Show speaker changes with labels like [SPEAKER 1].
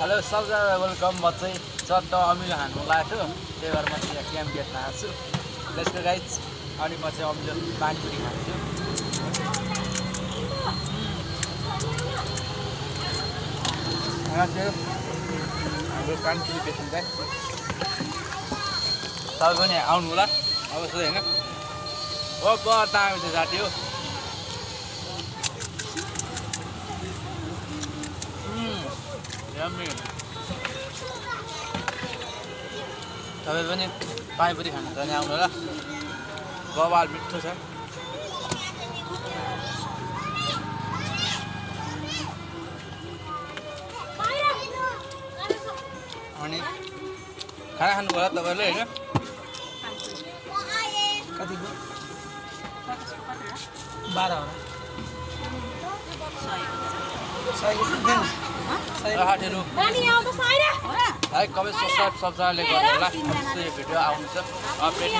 [SPEAKER 1] Hello सबजना welcome. म चाहिँ चट्ट अमिलो खानु लागेको थियो, त्यही भएर म चाहिँ यहाँ क्याम्प गेटमा आएको छु। Let's go guys. अनि म चाहिँ अमिलो पानीपुरी खान्छु। हाम्रो पानीपुरी बेच्नु चाहिँ तपाईँ पनि आउनु होला अवश्य होइन। हो बहुत दामी छ साथी हो। यम्मी। तपाईँ पनि पानीपुरी खानु छ भने आउनु होला, बवाल मिठो छ। अनि खाना खानुभयो होला तपाईँहरूले होइन? कतिको 12 होला। 60 है। कमेन्ट सब्सक्राइब सबजनाले गर्नु होला। अब चाहिँ भिडियो आउँछ अपडेट।